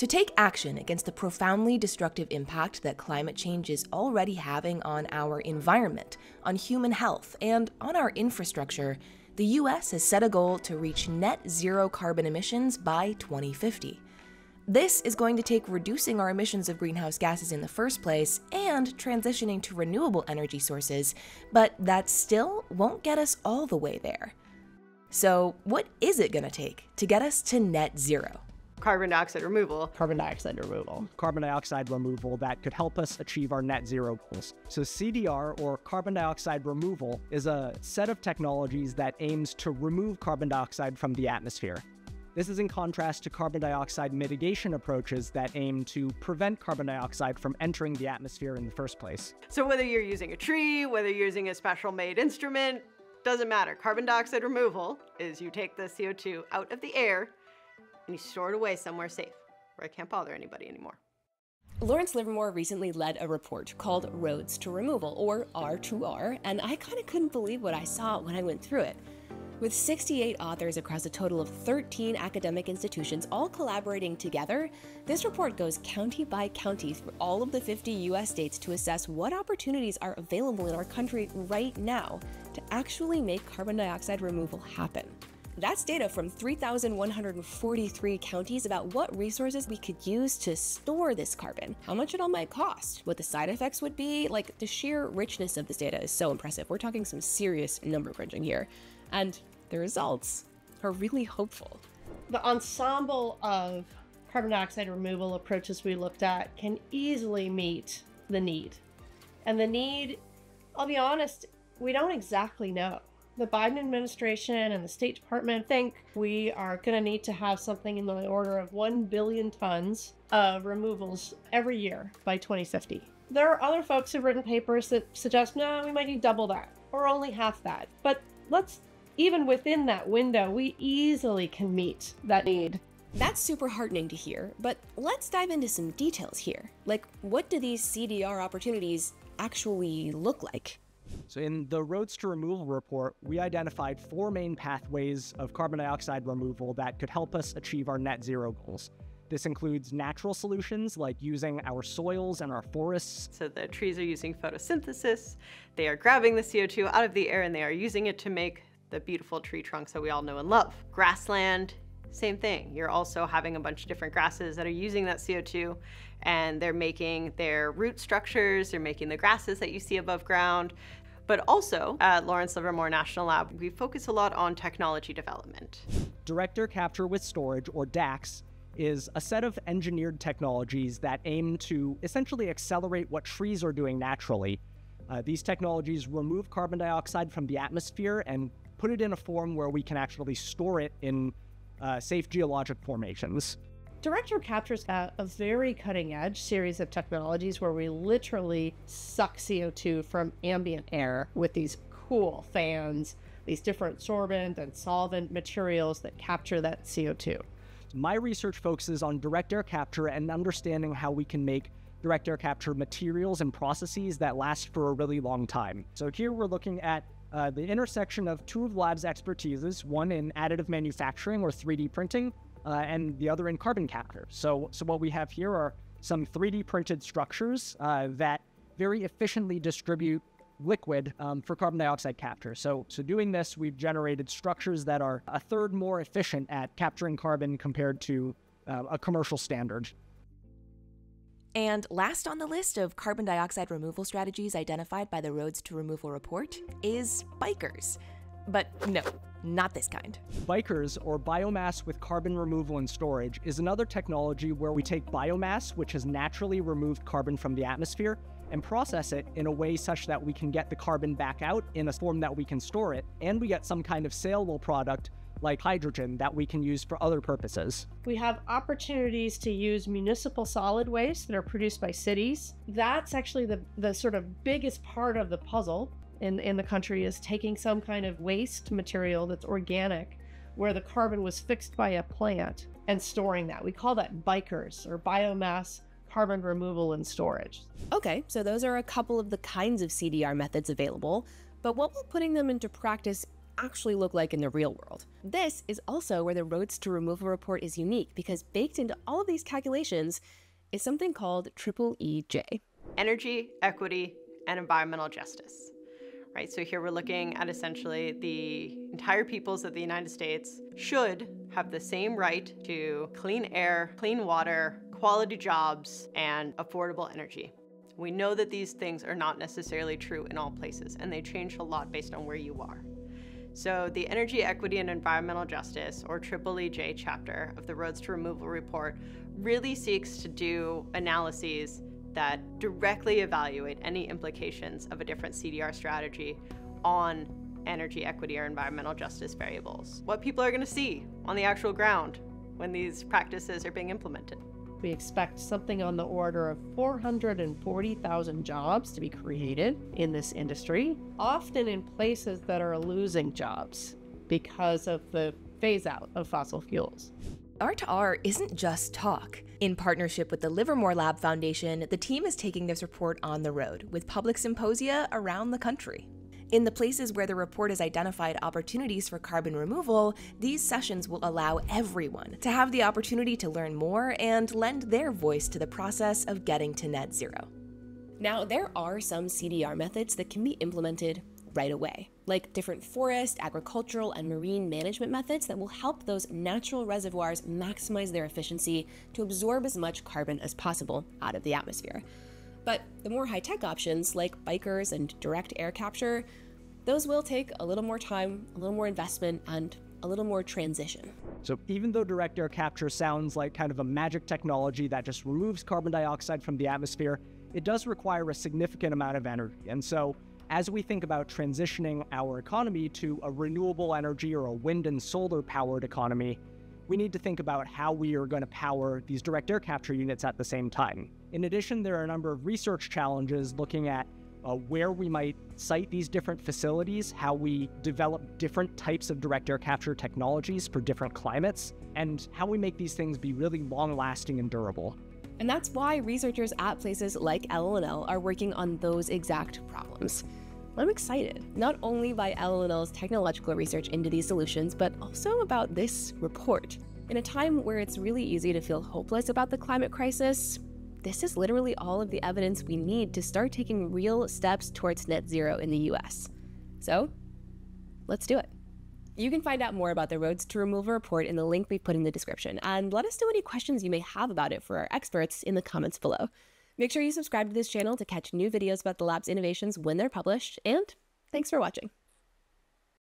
To take action against the profoundly destructive impact that climate change is already having on our environment, on human health, and on our infrastructure, the US has set a goal to reach net zero carbon emissions by 2050. This is going to take reducing our emissions of greenhouse gases in the first place and transitioning to renewable energy sources, but that still won't get us all the way there. So what is it going to take to get us to net zero? Carbon dioxide removal. Carbon dioxide removal. Carbon dioxide removal that could help us achieve our net zero goals. So CDR, or carbon dioxide removal, is a set of technologies that aims to remove carbon dioxide from the atmosphere. This is in contrast to carbon dioxide mitigation approaches that aim to prevent carbon dioxide from entering the atmosphere in the first place. So whether you're using a tree, whether you're using a special made instrument, doesn't matter. Carbon dioxide removal is you take the CO2 out of the air and you store it away somewhere safe where it can't bother anybody anymore. Lawrence Livermore recently led a report called Roads to Removal, or R2R, and I kind of couldn't believe what I saw when I went through it. With 68 authors across a total of 13 academic institutions all collaborating together, this report goes county by county through all of the 50 US states to assess what opportunities are available in our country right now to actually make carbon dioxide removal happen. That's data from 3,143 counties about what resources we could use to store this carbon, how much it all might cost, what the side effects would be. Like, the sheer richness of this data is so impressive. We're talking some serious number crunching here. And the results are really hopeful. The ensemble of carbon dioxide removal approaches we looked at can easily meet the need. And the need, I'll be honest, we don't exactly know. The Biden administration and the State Department think we are going to need to have something in the order of 1 billion tons of removals every year by 2050. There are other folks who've written papers that suggest, no, we might need double that or only half that. But even within that window, we easily can meet that need. That's super heartening to hear, but let's dive into some details here. Like, what do these CDR opportunities actually look like? So in the Roads to Removal report, we identified 4 main pathways of carbon dioxide removal that could help us achieve our net zero goals. This includes natural solutions like using our soils and our forests. So the trees are using photosynthesis, they are grabbing the CO2 out of the air and they are using it to make the beautiful tree trunks that we all know and love. Grassland, same thing. You're also having a bunch of different grasses that are using that CO2 and they're making their root structures, they're making the grasses that you see above ground. But also at Lawrence Livermore National Lab, we focus a lot on technology development. Direct air capture with storage, or DACS, is a set of engineered technologies that aim to essentially accelerate what trees are doing naturally. These technologies remove carbon dioxide from the atmosphere and put it in a form where we can actually store it in safe geologic formations. Direct air capture's got a very cutting-edge series of technologies where we literally suck CO2 from ambient air with these cool fans, these different sorbent and solvent materials that capture that CO2. My research focuses on direct air capture and understanding how we can make direct air capture materials and processes that last for a really long time. So here we're looking at the intersection of 2 of the lab's expertises, one in additive manufacturing or 3D printing, and the other in carbon capture. So what we have here are some 3D printed structures that very efficiently distribute liquid for carbon dioxide capture. So doing this, we've generated structures that are a third more efficient at capturing carbon compared to a commercial standard. And last on the list of carbon dioxide removal strategies identified by the Roads to Removal report is bikers. But no, not this kind. Bikers, or biomass with carbon removal and storage, is another technology where we take biomass, which has naturally removed carbon from the atmosphere, and process it in a way such that we can get the carbon back out in a form that we can store it, and we get some kind of saleable product like hydrogen that we can use for other purposes. We have opportunities to use municipal solid waste that are produced by cities. That's actually the sort of biggest part of the puzzle in the country, is taking some kind of waste material that's organic, where the carbon was fixed by a plant, and storing that. We call that bikers, or biomass carbon removal and storage. Okay, so those are a couple of the kinds of CDR methods available, but what will putting them into practice actually look like in the real world. This is also where the Roads to Removal report is unique, because baked into all of these calculations is something called EEJ. Energy, equity, and environmental justice. Right, so here we're looking at essentially the entire peoples of the United States should have the same right to clean air, clean water, quality jobs, and affordable energy. We know that these things are not necessarily true in all places, and they change a lot based on where you are. So the Energy, Equity, and Environmental Justice, or EEJ chapter of the Roads to Removal report, really seeks to do analyses that directly evaluate any implications of a different CDR strategy on energy, equity, or environmental justice variables. What people are going to see on the actual ground when these practices are being implemented. We expect something on the order of 440,000 jobs to be created in this industry, often in places that are losing jobs because of the phase out of fossil fuels. R2R isn't just talk. In partnership with the Livermore Lab Foundation, the team is taking this report on the road with public symposia around the country. In the places where the report has identified opportunities for carbon removal, these sessions will allow everyone to have the opportunity to learn more and lend their voice to the process of getting to net zero. Now, there are some CDR methods that can be implemented right away, like different forest, agricultural, and marine management methods that will help those natural reservoirs maximize their efficiency to absorb as much carbon as possible out of the atmosphere. But the more high-tech options, like bikers and direct air capture, those will take a little more time, a little more investment, and a little more transition. So even though direct air capture sounds like kind of a magic technology that just removes carbon dioxide from the atmosphere, it does require a significant amount of energy. And so as we think about transitioning our economy to a renewable energy or a wind and solar powered economy, we need to think about how we are going to power these direct air capture units at the same time. In addition, there are a number of research challenges looking at where we might site these different facilities, how we develop different types of direct air capture technologies for different climates, and how we make these things be really long-lasting and durable. And that's why researchers at places like LLNL are working on those exact problems. I'm excited, not only by LLNL's technological research into these solutions, but also about this report. In a time where it's really easy to feel hopeless about the climate crisis, this is literally all of the evidence we need to start taking real steps towards net zero in the US. So, let's do it. You can find out more about the Roads to Removal report in the link we put in the description, and let us know any questions you may have about it for our experts in the comments below. Make sure you subscribe to this channel to catch new videos about the lab's innovations when they're published, and thanks for watching.